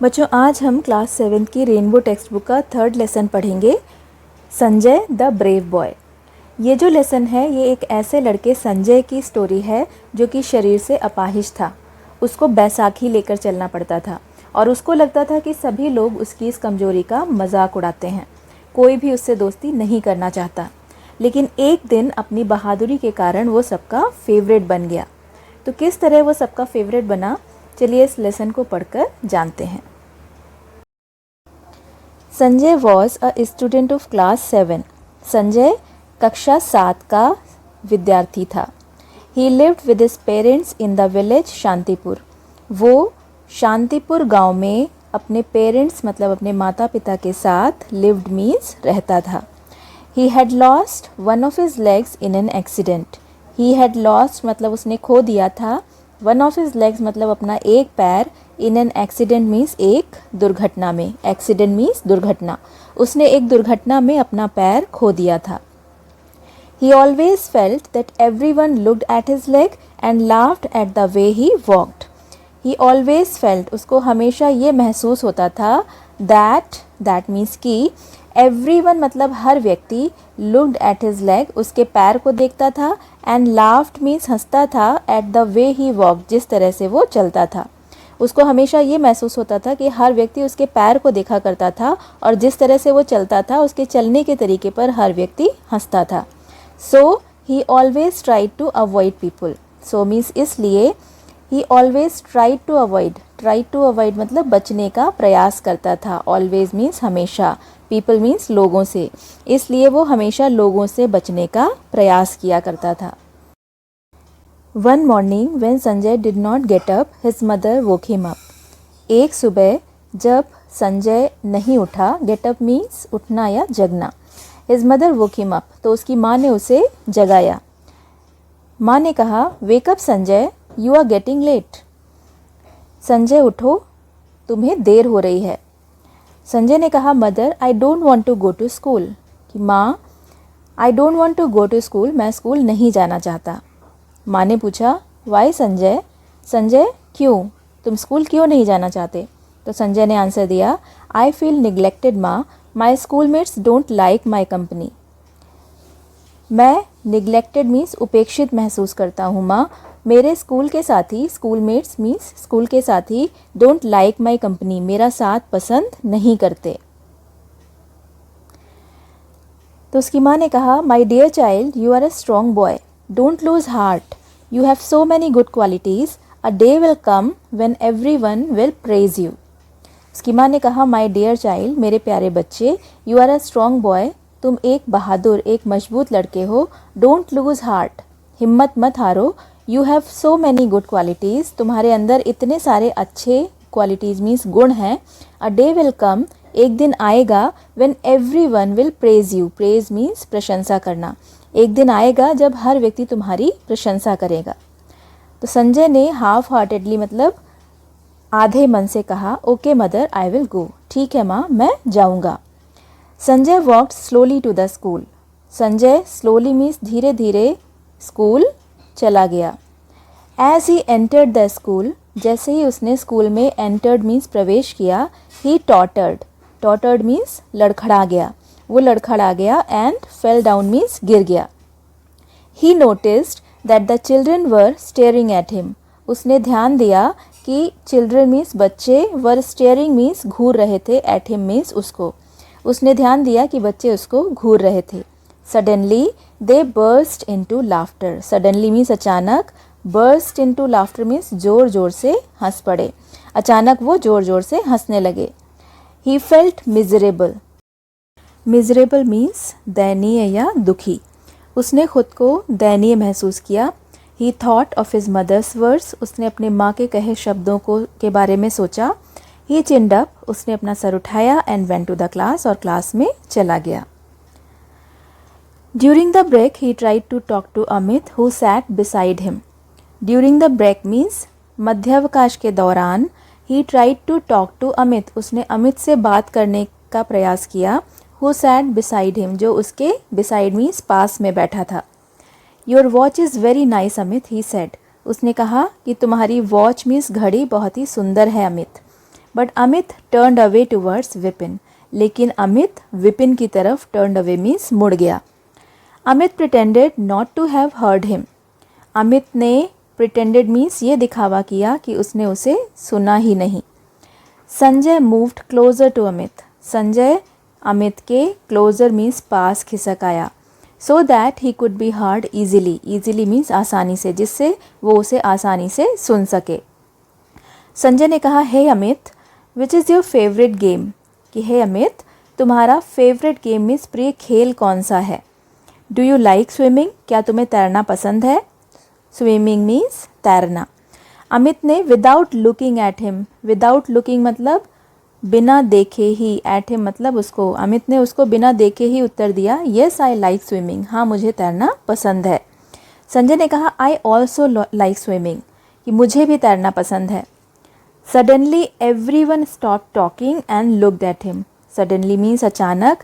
बच्चों, आज हम क्लास 7 की रेनबो टेक्स्ट बुक का 3rd लेसन पढ़ेंगे, संजय द ब्रेव बॉय। ये जो लेसन है ये एक ऐसे लड़के संजय की स्टोरी है जो कि शरीर से अपाहिज था। उसको बैसाखी लेकर चलना पड़ता था और उसको लगता था कि सभी लोग उसकी इस कमज़ोरी का मजाक उड़ाते हैं। कोई भी उससे दोस्ती नहीं करना चाहता, लेकिन एक दिन अपनी बहादुरी के कारण वो सबका फेवरेट बन गया। तो किस तरह वो सबका फेवरेट बना, चलिए इस लेसन को पढ़कर जानते हैं। Sanjay was a student of class 7। Sanjay कक्षा 7 का विद्यार्थी था। ही lived with his parents in the village Shantipur. वो शांतिपुर गांव में अपने पेरेंट्स मतलब अपने माता पिता के साथ लिव्ड मीन्स रहता था। He had lost one of his legs in an accident. He had lost मतलब उसने खो दिया था, वन ऑफ हिज लेग्स मतलब अपना एक पैर, इन एन एक्सीडेंट मीन्स एक दुर्घटना में। एक्सीडेंट मीन्स दुर्घटना। उसने एक दुर्घटना में अपना पैर खो दिया था। He always felt that everyone looked at his leg and laughed at the way he walked. He always felt, उसको हमेशा ये महसूस होता था, that means कि everyone मतलब हर व्यक्ति, looked at his leg उसके पैर को देखता था, and laughed means हंसता था, at the way he walked जिस तरह से वो चलता था। उसको हमेशा ये महसूस होता था कि हर व्यक्ति उसके पैर को देखा करता था और जिस तरह से वो चलता था उसके चलने के तरीके पर हर व्यक्ति हंसता था। So he always tried to avoid people. So means इसलिए he always tried to avoid मतलब बचने का प्रयास करता था। Always means हमेशा, people means लोगों से, इसलिए वो हमेशा लोगों से बचने का प्रयास किया करता था। One morning when Sanjay did not get up, his mother woke him up. एक सुबह जब संजय नहीं उठा, get up means उठना या जगना, His mother woke him up, तो उसकी माँ ने उसे जगाया। माँ ने कहा, wake up Sanjay, you are getting late. Sanjay उठो, तुम्हें देर हो रही है। संजय ने कहा, mother I don't want to go to school. कि माँ, I don't want to go to school, मैं स्कूल नहीं जाना चाहता। माँ ने पूछा, वाई संजय, संजय क्यों, तुम स्कूल क्यों नहीं जाना चाहते? तो संजय ने आंसर दिया, आई फील निगलेक्टेड माँ, my schoolmates don't like my company. मैं निगलेक्टेड मीन्स उपेक्षित महसूस करता हूँ माँ, मेरे स्कूल के साथी, स्कूलमेट्स मीन्स स्कूल के साथी, डोंट लाइक माई कंपनी मेरा साथ पसंद नहीं करते। तो उसकी माँ ने कहा, my dear child, you are a strong boy, don't lose heart, you have so many good qualities, a day will come when everyone will praise you. उसकी माँ ने कहा, माई डियर चाइल्ड, मेरे प्यारे बच्चे, you are a strong boy, तुम एक बहादुर, एक मजबूत लड़के हो, डोंट लूज हार्ट, हिम्मत मत हारो, you have so many good qualities, तुम्हारे अंदर इतने सारे अच्छे क्वालिटीज़ मीन्स गुण हैं, अ डे विल कम, एक दिन आएगा, when everyone will praise you, praise means प्रशंसा करना, एक दिन आएगा जब हर व्यक्ति तुम्हारी प्रशंसा करेगा। तो संजय ने हाफ हार्टेडली मतलब आधे मन से कहा, okay mother I will go, ठीक है माँ मैं जाऊँगा। Sanjay walked slowly to the school. Sanjay slowly means धीरे धीरे स्कूल चला गया। As he entered the school, जैसे ही उसने स्कूल में एंटर्ड मीन्स प्रवेश किया, ही टॉटर्ड मीन्स लड़खड़ा गया, वो लड़खड़ा गया, एंड फेल डाउन मीन्स गिर गया। ही noticed that the children were staring at him, उसने ध्यान दिया कि चिल्ड्रन मीन्स बच्चे, वर स्टेयरिंग मीन्स घूर रहे थे, एट हिम मीन्स उसको, उसने ध्यान दिया कि बच्चे उसको घूर रहे थे। Suddenly they burst into laughter, suddenly means अचानक, बर्स्ट इनटू लाफ्टर मीन्स जोर जोर से हंस पड़े, अचानक वो जोर जोर से हंसने लगे। He felt miserable, miserable means दयनीय या दुखी, उसने खुद को दयनीय महसूस किया। He thought of his mother's words, उसने अपने माँ के कहे शब्दों को के बारे में सोचा। ही चिन्ड अप, उसने अपना सर उठाया, and went to the class, और क्लास में चला गया। During the break he tried to talk to Amit who sat beside him. During the break means मध्यावकाश के दौरान, he tried to talk to Amit, उसने अमित से बात करने का प्रयास किया। हु सैट बिसाइड हिम, जो उसके बिसाइड मीन्स पास में बैठा था। Your watch is very nice Amit, he said, उसने कहा कि तुम्हारी वॉच मीन्स घड़ी बहुत ही सुंदर है Amit. But Amit turned away towards Vipin, लेकिन अमित विपिन की तरफ टर्न्ड अवे मीन्स मुड़ गया। Amit pretended not to have heard him, Amit ने प्रिटेंडेड मीन्स ये दिखावा किया कि उसने उसे सुना ही नहीं। Sanjay moved closer to Amit, Sanjay Amit के क्लोजर मीन्स पास खिसक आया, so that he could be heard easily, easily means आसानी से, जिससे वो उसे आसानी से सुन सके। संजय ने कहा, hey Amit, which is your favourite game, कि हे अमित तुम्हारा फेवरेट गेम मीन्स प्रिय खेल कौन सा है। डू यू लाइक स्विमिंग, क्या तुम्हें तैरना पसंद है। स्विमिंग मीन्स तैरना। अमित ने without looking at him, without looking मतलब बिना देखे ही, एट हिम मतलब उसको, अमित ने उसको बिना देखे ही उत्तर दिया, येस आई लाइक स्विमिंग, हाँ मुझे तैरना पसंद है। संजय ने कहा, आई ऑल्सो लाइक स्विमिंग, कि मुझे भी तैरना पसंद है। Suddenly everyone stop talking and looked at him, suddenly means अचानक,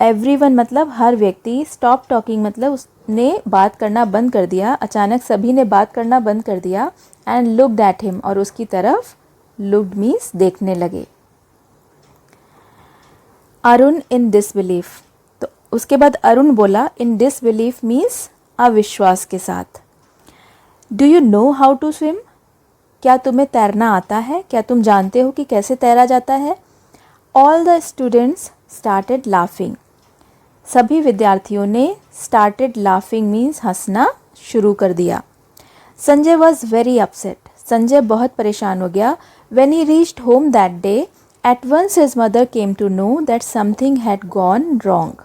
एवरीवन मतलब हर व्यक्ति, स्टॉप टॉकिंग मतलब उसने बात करना बंद कर दिया, अचानक सभी ने बात करना बंद कर दिया, एंड लुक्ड एट हिम और उसकी तरफ, लुक्ड मीन्स देखने लगे। अरुण इन डिसबिलीफ, तो उसके बाद अरुण बोला इन डिसबिलीफ मीन्स अविश्वास के साथ। Do you know how to swim, क्या तुम्हें तैरना आता है, क्या तुम जानते हो कि कैसे तैरा जाता है। All the students started laughing, सभी विद्यार्थियों ने स्टार्टेड लाफिंग मीन्स हंसना शुरू कर दिया। Sanjay was very upset, Sanjay बहुत परेशान हो गया। When he reached home that day at once his mother came to know that something had gone wrong.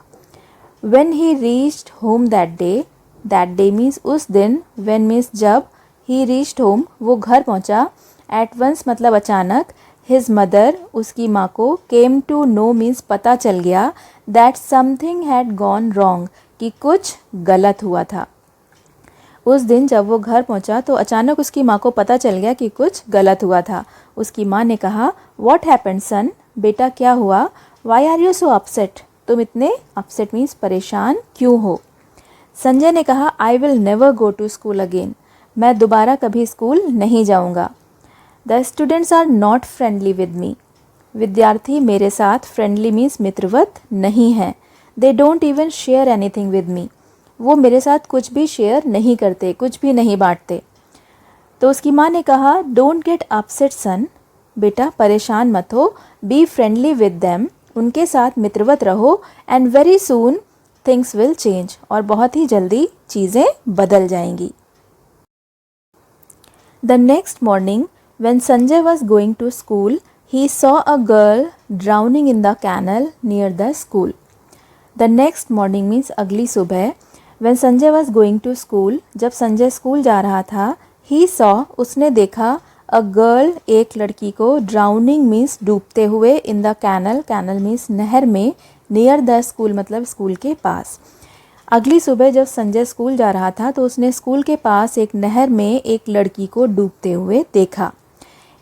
When he reached home that day means उस दिन, व्हेन मीन्स जब, ही रीच्ड होम वो घर पहुंचा, एट वंस मतलब अचानक, his mother उसकी माँ को, केम टू नो मीन्स पता चल गया, that something had gone wrong कि कुछ गलत हुआ था। उस दिन जब वो घर पहुंचा तो अचानक उसकी माँ को पता चल गया कि कुछ गलत हुआ था। उसकी माँ ने कहा, व्हाट हैपेंड सन, बेटा क्या हुआ। Why are you so upset, तुम इतने अपसेट मीन्स परेशान क्यों हो। संजय ने कहा, I will never go to school again, मैं दोबारा कभी स्कूल नहीं जाऊँगा। The students are not friendly with me, विद्यार्थी मेरे साथ, फ्रेंडली मीन्स मित्रवत नहीं हैं। They don't even share anything with me, वो मेरे साथ कुछ भी शेयर नहीं करते, कुछ भी नहीं बांटते। तो उसकी माँ ने कहा, डोंट गेट अपसेट सन, बेटा परेशान मत हो, बी फ्रेंडली विद देम, उनके साथ मित्रवत रहो, and very soon things will change, और बहुत ही जल्दी चीज़ें बदल जाएंगी। The next morning when Sanjay was going to school, he saw a girl drowning in the canal near the school. The next morning means अगली सुबह, when Sanjay was going to school, जब Sanjay school जा रहा था, he saw उसने देखा, a girl एक लड़की को, drowning means डूबते हुए, in the canal, canal means नहर में, near the school मतलब स्कूल के पास। अगली सुबह जब संजय स्कूल जा रहा था तो उसने स्कूल के पास एक नहर में एक लड़की को डूबते हुए देखा।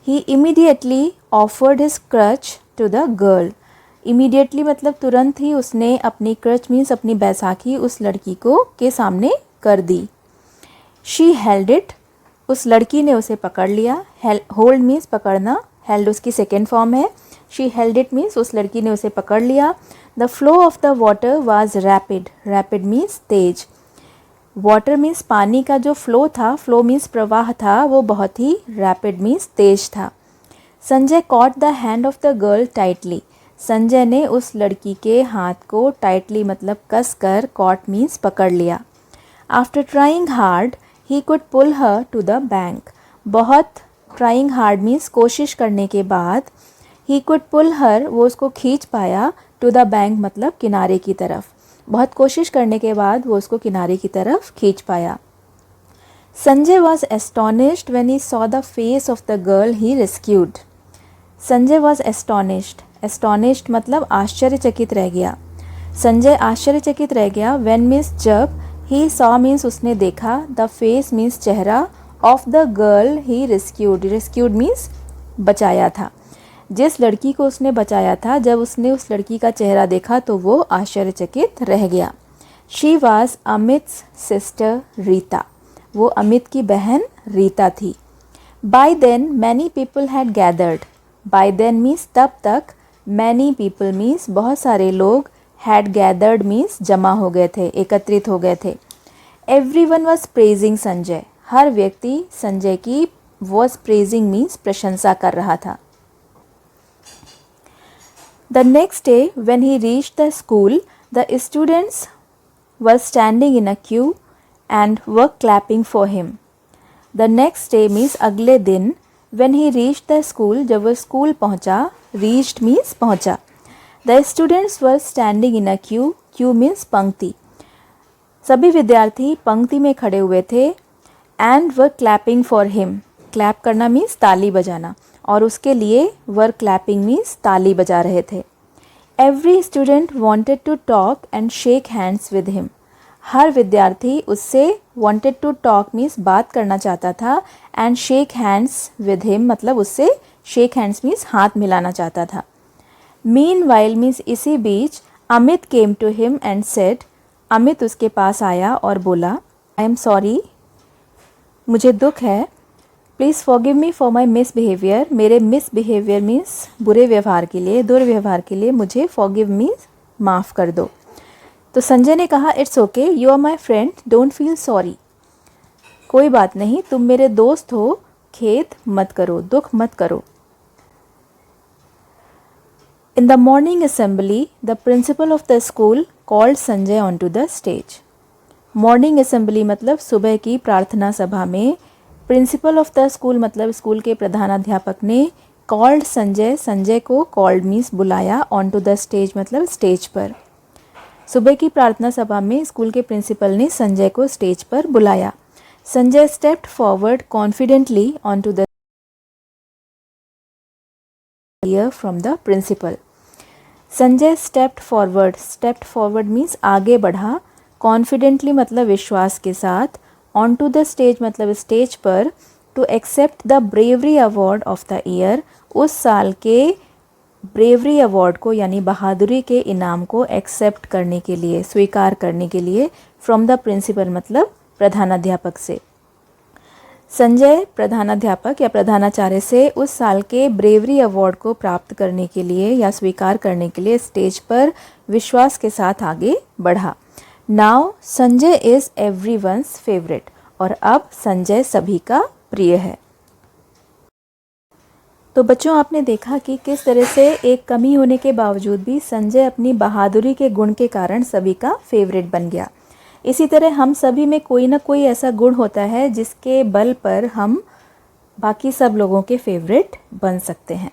He immediately offered his crutch to the girl. Immediately मतलब तुरंत ही उसने अपनी crutch means अपनी बैसाखी उस लड़की को के सामने कर दी। She held it, उस लड़की ने उसे पकड़ लिया। Hold means पकड़ना, held उसकी सेकेंड फॉर्म है। She held it means उस लड़की ने उसे पकड़ लिया। The flow of the water was rapid. Rapid means Tej. Water means पानी का जो फ्लो था, फ्लो मीन्स प्रवाह था, वो बहुत ही रैपिड मीन्स तेज था। Sanjay caught the hand of the girl tightly, Sanjay ने उस लड़की के हाथ को टाइटली मतलब कस कर, कॉट मीन्स पकड़ लिया। After trying hard he could pull her to the bank, बहुत ट्राइंग हार्ड मीन्स कोशिश करने के बाद, ही कुड पुल हर वो उसको खींच पाया, टू द बैंक मतलब किनारे की तरफ, बहुत कोशिश करने के बाद वो उसको किनारे की तरफ खींच पाया। Sanjay was astonished when he saw the face of the girl he rescued. Sanjay was astonished, astonished मतलब आश्चर्यचकित रह गया। संजय आश्चर्यचकित रह गया, व्हेन मीन्स जब, ही सॉ मीन्स उसने देखा, द फेस मीन्स चेहरा, of the girl he rescued, rescued means बचाया था। जिस लड़की को उसने बचाया था, जब उसने उस लड़की का चेहरा देखा तो वो आश्चर्यचकित रह गया। She was Amit's sister Rita, वो अमित की बहन रीता थी। By then many people had gathered, by then means तब तक, मैनी पीपल मीन्स बहुत सारे लोग, हैड गैदर्ड मीन्स जमा हो गए थे, एकत्रित हो गए थे। एवरीवन वाज प्रेजिंग संजय, हर व्यक्ति संजय की वॉज प्रेजिंग मीन्स प्रशंसा कर रहा था। The next day when he reached the school, the students were standing in a Q and were clapping for him. The next day means अगले दिन, when he reached the school, जब वह school पहुंचा, reached means पहुंचा। The students were standing in a Q, Q means पंक्ति, सभी विद्यार्थी पंक्ति में खड़े हुए थे। And were clapping for him, clap करना मीन्स ताली बजाना, और उसके लिए वर क्लैपिंग मीन्स ताली बजा रहे थे। Every student wanted to talk and shake hands with him, हर विद्यार्थी उससे वॉन्टेड टू टॉक मीन्स बात करना चाहता था, and shake hands with him मतलब उससे शेक हैंड्स मीन्स हाथ मिलाना चाहता था। मीनवाइल मीन्स इसी बीच, Amit came to him and said, Amit उसके पास आया और बोला, आई एम सॉरी, मुझे दुख है, please forgive me for my misbehaviour, मेरे मिसबिहेवियर मीन्स बुरे व्यवहार के लिए, दुर्व्यवहार के लिए मुझे फॉरगिव मीन्स माफ़ कर दो। तो संजय ने कहा, it's okay, you are my friend, don't feel sorry, कोई बात नहीं, तुम मेरे दोस्त हो, खेद मत करो, दुख मत करो। In the morning assembly, the principal of the school called Sanjay on to the stage. Morning assembly मतलब सुबह की प्रार्थना सभा में, प्रिंसिपल ऑफ द स्कूल मतलब स्कूल के प्रधानाध्यापक ने कॉल्ड संजय, संजय को कॉल्ड मीन्स बुलाया, ऑन टू द स्टेज मतलब स्टेज पर। सुबह की प्रार्थना सभा में स्कूल के प्रिंसिपल ने संजय को स्टेज पर बुलाया। Sanjay stepped forward confidently on to the year from the principal. Sanjay stepped forward means आगे बढ़ा, कॉन्फिडेंटली मतलब विश्वास के साथ, ऑन टू द स्टेज मतलब स्टेज पर, to accept the bravery award of the year, उस साल के ब्रेवरी अवार्ड को यानी बहादुरी के इनाम को एक्सेप्ट करने के लिए, स्वीकार करने के लिए, फ्रॉम द प्रिंसिपल मतलब प्रधानाध्यापक से। संजय प्रधानाध्यापक या प्रधानाचार्य से उस साल के ब्रेवरी अवार्ड को प्राप्त करने के लिए या स्वीकार करने के लिए स्टेज पर विश्वास के साथ आगे बढ़ा। Now Sanjay is everyone's favourite, और अब संजय सभी का प्रिय है। तो बच्चों, आपने देखा कि किस तरह से एक कमी होने के बावजूद भी संजय अपनी बहादुरी के गुण के कारण सभी का फेवरेट बन गया। इसी तरह हम सभी में कोई ना कोई ऐसा गुण होता है जिसके बल पर हम बाकी सब लोगों के फेवरेट बन सकते हैं।